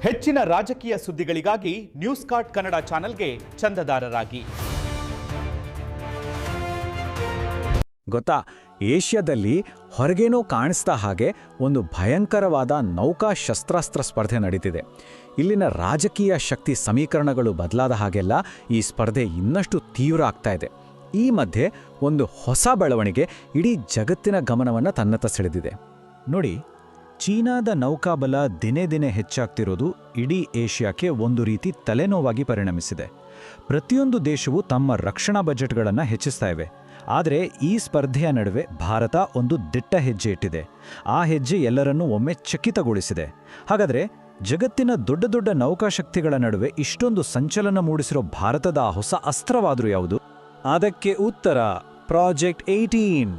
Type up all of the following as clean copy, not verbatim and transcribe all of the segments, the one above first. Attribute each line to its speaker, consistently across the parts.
Speaker 1: ಹೆಚ್ಚಿನ ರಾಜಕೀಯ ಸುದ್ದಿಗಳಿಗಾಗಿ ನ್ಯೂಸ್ ಕಾರ್ಡ್ ಕನ್ನಡ ಚಾನೆಲ್ಗೆ ಚಂದದಾರರಾಗಿ.
Speaker 2: ಗೊತ್ತಾ, ಏಷ್ಯಾದಲ್ಲಿ ಹೊರಗೇನೋ ಕಾಣಿಸ್ತಾ ಹಾಗೆ ಒಂದು ಭಯಂಕರವಾದ ನೌಕಾ ಶಸ್ತ್ರಾಸ್ತ್ರ ಸ್ಪರ್ಧೆ ನಡೀತಿದೆ. ಇಲ್ಲಿನ ರಾಜಕೀಯ ಶಕ್ತಿ ಸಮೀಕರಣಗಳು ಬದಲಾದ ಹಾಗೆಲ್ಲ ಈ ಸ್ಪರ್ಧೆ ಇನ್ನಷ್ಟು ತೀವ್ರ ಆಗ್ತಾ ಇದೆ. ಈ ಮಧ್ಯೆ ಒಂದು ಹೊಸ ಬೆಳವಣಿಗೆ ಇಡೀ ಜಗತ್ತಿನ ಗಮನವನ್ನು ತನ್ನತ್ತ ಸೆಳೆದಿದೆ. ನೋಡಿ, ಚೀನಾದ ನೌಕಾಬಲ ದಿನೇ ದಿನೇ ಹೆಚ್ಚಾಗ್ತಿರೋದು ಇಡೀ ಏಷ್ಯಾಕ್ಕೆ ಒಂದು ರೀತಿ ತಲೆನೋವಾಗಿ ಪರಿಣಮಿಸಿದೆ. ಪ್ರತಿಯೊಂದು ದೇಶವೂ ತಮ್ಮ ರಕ್ಷಣಾ ಬಜೆಟ್ಗಳನ್ನು ಹೆಚ್ಚಿಸ್ತಾ ಇವೆ. ಆದರೆ ಈ ಸ್ಪರ್ಧೆಯ ನಡುವೆ ಭಾರತ ಒಂದು ದಿಟ್ಟ ಹೆಜ್ಜೆ ಇಟ್ಟಿದೆ. ಆ ಹೆಜ್ಜೆ ಎಲ್ಲರನ್ನೂ ಒಮ್ಮೆ ಚಕಿತಗೊಳಿಸಿದೆ. ಹಾಗಾದರೆ ಜಗತ್ತಿನ ದೊಡ್ಡ ದೊಡ್ಡ ನೌಕಾಶಕ್ತಿಗಳ ನಡುವೆ ಇಷ್ಟೊಂದು ಸಂಚಲನ ಮೂಡಿಸಿರೋ ಭಾರತದ ಹೊಸ ಅಸ್ತ್ರವಾದರೂ ಯಾವುದು? ಅದಕ್ಕೆ ಉತ್ತರ ಪ್ರಾಜೆಕ್ಟ್ 18.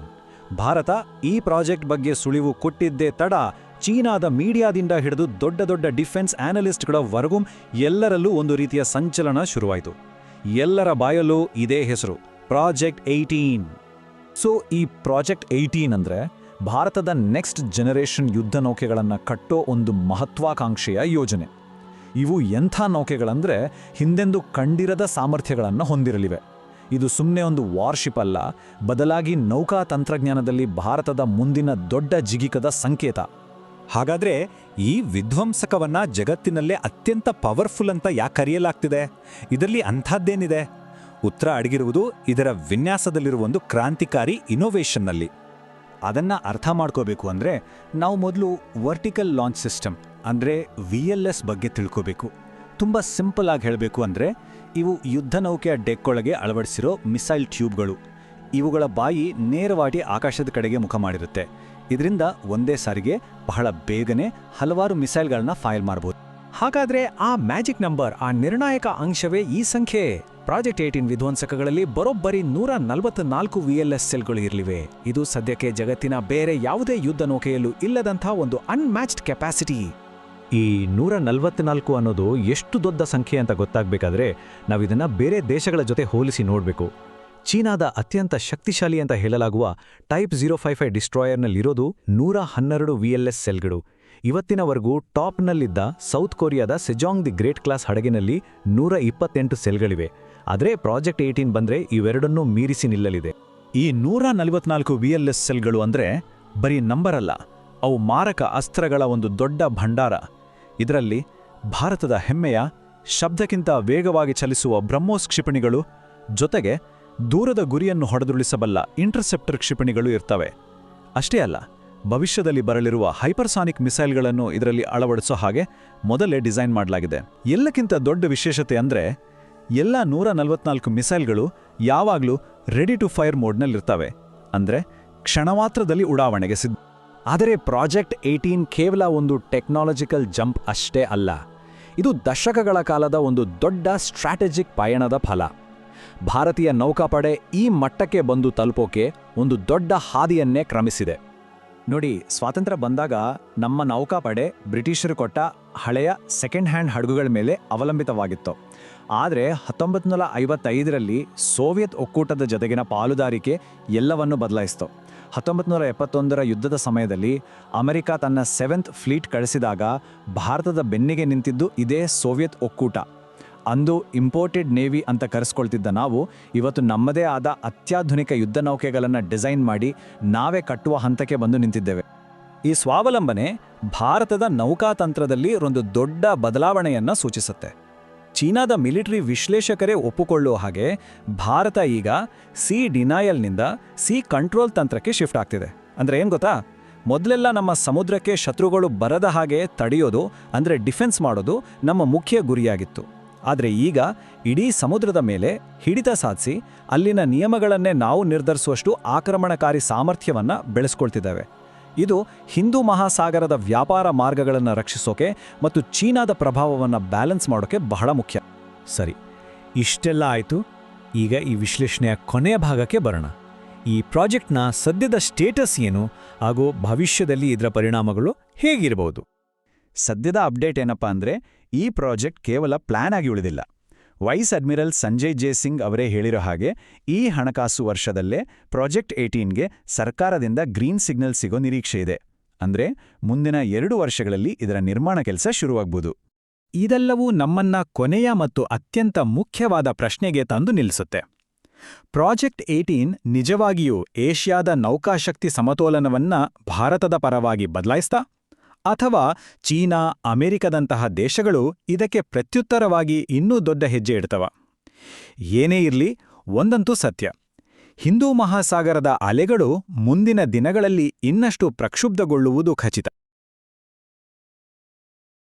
Speaker 2: ಭಾರತ ಈ ಪ್ರಾಜೆಕ್ಟ್ ಬಗ್ಗೆ ಸುಳಿವು ಕೊಟ್ಟಿದ್ದೇ ತಡ ಚೀನಾದ ಮೀಡಿಯಾದಿಂದ ಹಿಡಿದು ದೊಡ್ಡ ದೊಡ್ಡ ಡಿಫೆನ್ಸ್ ಆನಲಿಸ್ಟ್ಗಳವರೆಗೂ ಎಲ್ಲರಲ್ಲೂ ಒಂದು ರೀತಿಯ ಸಂಚಲನ ಶುರುವಾಯಿತು. ಎಲ್ಲರ ಬಾಯಲ್ಲೂ ಇದೇ ಹೆಸರು, ಪ್ರಾಜೆಕ್ಟ್ 18. ಸೊ ಈ ಪ್ರಾಜೆಕ್ಟ್ 18 ಅಂದರೆ ಭಾರತದ ನೆಕ್ಸ್ಟ್ ಜನರೇಷನ್ ಯುದ್ಧ ನೌಕೆಗಳನ್ನು ಕಟ್ಟೋ ಒಂದು ಮಹತ್ವಾಕಾಂಕ್ಷೆಯ ಯೋಜನೆ. ಇವು ಎಂಥ ನೌಕೆಗಳಂದರೆ ಹಿಂದೆಂದೂ ಕಂಡಿರದ ಸಾಮರ್ಥ್ಯಗಳನ್ನು ಹೊಂದಿರಲಿವೆ. ಇದು ಸುಮ್ಮನೆ ಒಂದು ವಾರ್ಶಿಪ್ ಅಲ್ಲ, ಬದಲಾಗಿ ನೌಕಾ ತಂತ್ರಜ್ಞಾನದಲ್ಲಿ ಭಾರತದ ಮುಂದಿನ ದೊಡ್ಡ ಜಿಗಿಕದ ಸಂಕೇತ. ಹಾಗಾದ್ರೆ ಈ ವಿಧ್ವಂಸಕವನ್ನ ಜಗತ್ತಿನಲ್ಲೇ ಅತ್ಯಂತ ಪವರ್ಫುಲ್ ಅಂತ ಯಾಕೆ ಕರೆಯಲಾಗ್ತಿದೆ? ಇದರಲ್ಲಿ ಅಂಥದ್ದೇನಿದೆ? ಉತ್ತರ ಅಡಗಿರುವುದು ಇದರ ವಿನ್ಯಾಸದಲ್ಲಿರುವ ಒಂದು ಕ್ರಾಂತಿಕಾರಿ ಇನೋವೇಷನ್ನಲ್ಲಿ. ಅದನ್ನ ಅರ್ಥ ಮಾಡ್ಕೋಬೇಕು ಅಂದರೆ ನಾವು ಮೊದಲು ವರ್ಟಿಕಲ್ ಲಾಂಚ್ ಸಿಸ್ಟಮ್ ಅಂದರೆ VLS ಬಗ್ಗೆ ತಿಳ್ಕೋಬೇಕು. ತುಂಬ ಸಿಂಪಲ್ ಆಗಿ ಹೇಳಬೇಕು ಅಂದರೆ ಇವು ಯುದ್ಧ ನೌಕೆಯ ಡೆಕ್ಕೊಳಗೆ ಅಳವಡಿಸಿರೋ ಮಿಸೈಲ್ ಟ್ಯೂಬ್ಗಳು. ಇವುಗಳ ಬಾಯಿ ನೇರವಾಗಿ ಆಕಾಶದ ಕಡೆಗೆ ಮುಖ ಮಾಡಿರುತ್ತೆ. ಇದರಿಂದ ಒಂದೇ ಸಾರಿಗೆ ಬಹಳ ಬೇಗನೆ ಹಲವಾರು ಮಿಸೈಲ್ಗಳನ್ನ ಫೈರ್ ಮಾಡಬಹುದು.
Speaker 3: ಹಾಗಾದ್ರೆ ಆ ಮ್ಯಾಜಿಕ್ ನಂಬರ್, ಆ ನಿರ್ಣಾಯಕ ಅಂಶವೇ ಈ ಸಂಖ್ಯೆ. ಪ್ರಾಜೆಕ್ಟ್ 18 ವಿಧ್ವಂಸಕಗಳಲ್ಲಿ ಬರೋಬ್ಬರಿ 144 VLS ಸೆಲ್ಗಳು ಇರಲಿವೆ. ಇದು ಸದ್ಯಕ್ಕೆ ಜಗತ್ತಿನ ಬೇರೆ ಯಾವುದೇ ಯುದ್ಧ ನೌಕೆಯಲ್ಲೂ ಇಲ್ಲದಂಥ ಒಂದು ಅನ್ಮ್ಯಾಚ್ಡ್ ಕೆಪಾಸಿಟಿ.
Speaker 2: ಈ 144 ಅನ್ನೋದು ಎಷ್ಟು ದೊಡ್ಡ ಸಂಖ್ಯೆ ಅಂತ ಗೊತ್ತಾಗಬೇಕಾದ್ರೆ ನಾವಿದನ್ನು ಬೇರೆ ದೇಶಗಳ ಜೊತೆ ಹೋಲಿಸಿ ನೋಡಬೇಕು. ಚೀನಾದ ಅತ್ಯಂತ ಶಕ್ತಿಶಾಲಿ ಅಂತ ಹೇಳಲಾಗುವ ಟೈಪ್ 055 ಡಿಸ್ಟ್ರಾಯರ್ನಲ್ಲಿರೋದು 112 VLS ಸೆಲ್ಗಳು. ಇವತ್ತಿನವರೆಗೂ ಟಾಪ್ನಲ್ಲಿದ್ದ ಸೌತ್ ಕೊರಿಯಾದ ಸೆಜಾಂಗ್ ದಿ ಗ್ರೇಟ್ ಕ್ಲಾಸ್ ಹಡಗಿನಲ್ಲಿ 128 ಸೆಲ್ಗಳಿವೆ. ಆದರೆ ಪ್ರಾಜೆಕ್ಟ್ 18 ಬಂದರೆ ಇವೆರಡನ್ನೂ ಮೀರಿಸಿ ನಿಲ್ಲಲಿದೆ. ಈ 144 VLS ಸೆಲ್ಗಳು ಅಂದರೆ ಬರೀ ನಂಬರ್ ಅಲ್ಲ, ಅವು ಮಾರಕ ಅಸ್ತ್ರಗಳ ಒಂದು ದೊಡ್ಡ ಭಂಡಾರ. ಇದರಲ್ಲಿ ಭಾರತದ ಹೆಮ್ಮೆಯ ಶಬ್ದಕ್ಕಿಂತ ವೇಗವಾಗಿ ಚಲಿಸುವ ಬ್ರಹ್ಮೋಸ್ ಕ್ಷಿಪಣಿಗಳು ಜೊತೆಗೆ ದೂರದ ಗುರಿಯನ್ನು ಹೊಡೆದುರುಳಿಸಬಲ್ಲ ಇಂಟರ್ಸೆಪ್ಟರ್ ಕ್ಷಿಪಣಿಗಳು ಇರ್ತವೆ. ಅಷ್ಟೇ ಅಲ್ಲ, ಭವಿಷ್ಯದಲ್ಲಿ ಬರಲಿರುವ ಹೈಪರ್ಸಾನಿಕ್ ಮಿಸೈಲ್ಗಳನ್ನು ಇದರಲ್ಲಿ ಅಳವಡಿಸೋ ಹಾಗೆ ಮೊದಲೇ ಡಿಸೈನ್ ಮಾಡಲಾಗಿದೆ. ಎಲ್ಲಕ್ಕಿಂತ ದೊಡ್ಡ ವಿಶೇಷತೆ ಅಂದರೆ ಎಲ್ಲ 144 ಮಿಸೈಲ್ಗಳು ಯಾವಾಗಲೂ ರೆಡಿ ಟು ಫೈರ್ ಮೋಡ್ನಲ್ಲಿರ್ತವೆ. ಅಂದರೆ ಕ್ಷಣಮಾತ್ರದಲ್ಲಿ ಉಡಾವಣೆಗೆ ಸಿದ್ಧ. ಆದರೆ ಪ್ರಾಜೆಕ್ಟ್ 18 ಕೇವಲ ಒಂದು ಟೆಕ್ನಾಲಜಿಕಲ್ ಜಂಪ್ ಅಷ್ಟೇ ಅಲ್ಲ, ಇದು ದಶಕಗಳ ಕಾಲದ ಒಂದು ದೊಡ್ಡ ಸ್ಟ್ರಾಟಜಿಕ್ ಪಯಣದ ಫಲ. ಭಾರತೀಯ ನೌಕಾಪಡೆ ಈ ಮಟ್ಟಕ್ಕೆ ಬಂದು ತಲುಪೋಕೆ ಒಂದು ದೊಡ್ಡ ಹಾದಿಯನ್ನೇ ಕ್ರಮಿಸಿದೆ. ನೋಡಿ, ಸ್ವಾತಂತ್ರ್ಯ ಬಂದಾಗ ನಮ್ಮ ನೌಕಾಪಡೆ ಬ್ರಿಟಿಷರು ಕೊಟ್ಟ ಹಳೆಯ ಸೆಕೆಂಡ್ ಹ್ಯಾಂಡ್ ಹಡಗುಗಳ ಮೇಲೆ ಅವಲಂಬಿತವಾಗಿತ್ತು. ಆದರೆ 1955ರಲ್ಲಿ ಸೋವಿಯತ್ ಒಕ್ಕೂಟದ ಜೊತೆಗಿನ ಪಾಲುದಾರಿಕೆ ಎಲ್ಲವನ್ನೂ ಬದಲಾಯಿಸಿತು. 1971ರ ಯುದ್ಧದ ಸಮಯದಲ್ಲಿ ಅಮೆರಿಕ ತನ್ನ 7th ಫ್ಲೀಟ್ ಕಳಿಸಿದಾಗ ಭಾರತದ ಬೆನ್ನಿಗೆ ನಿಂತಿದ್ದು ಇದೇ ಸೋವಿಯತ್ ಒಕ್ಕೂಟ. ಅಂದು ಇಂಪೋರ್ಟೆಡ್ ನೇವಿ ಅಂತ ಕರೆಸ್ಕೊಳ್ತಿದ್ದ ನಾವು ಇವತ್ತು ನಮ್ಮದೇ ಆದ ಅತ್ಯಾಧುನಿಕ ಯುದ್ಧ ನೌಕೆಗಳನ್ನು ಡಿಸೈನ್ ಮಾಡಿ ನಾವೇ ಕಟ್ಟುವ ಹಂತಕ್ಕೆ ಬಂದು ನಿಂತಿದ್ದೇವೆ. ಈ ಸ್ವಾವಲಂಬನೆ ಭಾರತದ ನೌಕಾತಂತ್ರದಲ್ಲಿ ಒಂದು ದೊಡ್ಡ ಬದಲಾವಣೆಯನ್ನು ಸೂಚಿಸುತ್ತೆ. ಚೀನಾದ ಮಿಲಿಟರಿ ವಿಶ್ಲೇಷಕರೇ ಒಪ್ಪಿಕೊಳ್ಳುವ ಹಾಗೆ ಭಾರತ ಈಗ ಸಿ ಡಿನಯಲ್ನಿಂದ ಸಿ ಕಂಟ್ರೋಲ್ ತಂತ್ರಕ್ಕೆ ಶಿಫ್ಟ್ ಆಗ್ತಿದೆ. ಅಂದರೆ ಏನು ಗೊತ್ತಾ, ಮೊದಲೆಲ್ಲ ನಮ್ಮ ಸಮುದ್ರಕ್ಕೆ ಶತ್ರುಗಳು ಬರದ ಹಾಗೆ ತಡೆಯೋದು ಅಂದರೆ ಡಿಫೆನ್ಸ್ ಮಾಡೋದು ನಮ್ಮ ಮುಖ್ಯ ಗುರಿಯಾಗಿತ್ತು. ಆದರೆ ಈಗ ಇಡೀ ಸಮುದ್ರದ ಮೇಲೆ ಹಿಡಿತ ಸಾಧಿಸಿ ಅಲ್ಲಿನ ನಿಯಮಗಳನ್ನೇ ನಾವು ನಿರ್ಧರಿಸುವಷ್ಟು ಆಕ್ರಮಣಕಾರಿ ಸಾಮರ್ಥ್ಯವನ್ನು ಬೆಳೆಸ್ಕೊಳ್ತಿದ್ದೇವೆ. ಇದು ಹಿಂದೂ ಮಹಾಸಾಗರದ ವ್ಯಾಪಾರ ಮಾರ್ಗಗಳನ್ನು ರಕ್ಷಿಸೋಕೆ ಮತ್ತು ಚೀನಾದ ಪ್ರಭಾವವನ್ನು ಬ್ಯಾಲೆನ್ಸ್ ಮಾಡೋಕೆ ಬಹಳ ಮುಖ್ಯ.
Speaker 3: ಸರಿ, ಇಷ್ಟೆಲ್ಲ ಆಯಿತು. ಈಗ ಈ ವಿಶ್ಲೇಷಣೆಯ ಕೊನೆಯ ಭಾಗಕ್ಕೆ ಬರೋಣ. ಈ ಪ್ರಾಜೆಕ್ಟ್ನ ಸದ್ಯದ ಸ್ಟೇಟಸ್ ಏನು ಹಾಗೂ ಭವಿಷ್ಯದಲ್ಲಿ ಇದರ ಪರಿಣಾಮಗಳು ಹೇಗಿರಬಹುದು?
Speaker 2: ಸದ್ಯದ ಅಪ್ಡೇಟ್ ಏನಪ್ಪ ಅಂದರೆ, ಈ ಪ್ರಾಜೆಕ್ಟ್ ಕೇವಲ ಪ್ಲಾನ್ ಆಗಿ ಉಳಿದಿಲ್ಲ. Wise admiral Sanjay J Singh ಅವರೇ ಹೇಳಿರೋ ಹಾಗೆ ಈ ಹಣಕಾಸು ವರ್ಷದಲ್ಲೇ ಪ್ರಾಜೆಕ್ಟ್ 18ಗೆ ಸರ್ಕಾರದಿಂದ ಗ್ರೀನ್ ಸಿಗ್ನಲ್ ಸಿಗೋ ನಿರೀಕ್ಷೆ ಇದೆ. ಅಂದರೆ ಮುಂದಿನ 2 ವರ್ಷಗಳಲ್ಲಿ ಇದರ ನಿರ್ಮಾಣ ಕೆಲಸ ಶುರುವಾಗ್ಬೋದು.
Speaker 3: ಇದೆಲ್ಲವೂ ನಮ್ಮನ್ನ ಕೊನೆಯ ಮತ್ತು ಅತ್ಯಂತ ಮುಖ್ಯವಾದ ಪ್ರಶ್ನೆಗೆ ತಂದು ನಿಲ್ಲಿಸುತ್ತೆ. ಪ್ರಾಜೆಕ್ಟ್ 18 ನಿಜವಾಗಿಯೂ ಏಷ್ಯಾದ ನೌಕಾಶಕ್ತಿ ಸಮತೋಲನವನ್ನ ಭಾರತದ ಪರವಾಗಿ ಬದಲಾಯಿಸ್ತಾ? ಅಥವಾ ಚೀನಾ, ಅಮೆರಿಕದಂತಹ ದೇಶಗಳು ಇದಕ್ಕೆ ಪ್ರತ್ಯುತ್ತರವಾಗಿ ಇನ್ನೂ ದೊಡ್ಡ ಹೆಜ್ಜೆ ಇಡ್ತವ? ಏನೇ ಇರ್ಲಿ, ಒಂದಂತೂ ಸತ್ಯ. ಹಿಂದೂ ಮಹಾಸಾಗರದ ಅಲೆಗಳು ಮುಂದಿನ ದಿನಗಳಲ್ಲಿ ಇನ್ನಷ್ಟು ಪ್ರಕ್ಷುಬ್ಧಗೊಳ್ಳುವುದು ಖಚಿತ.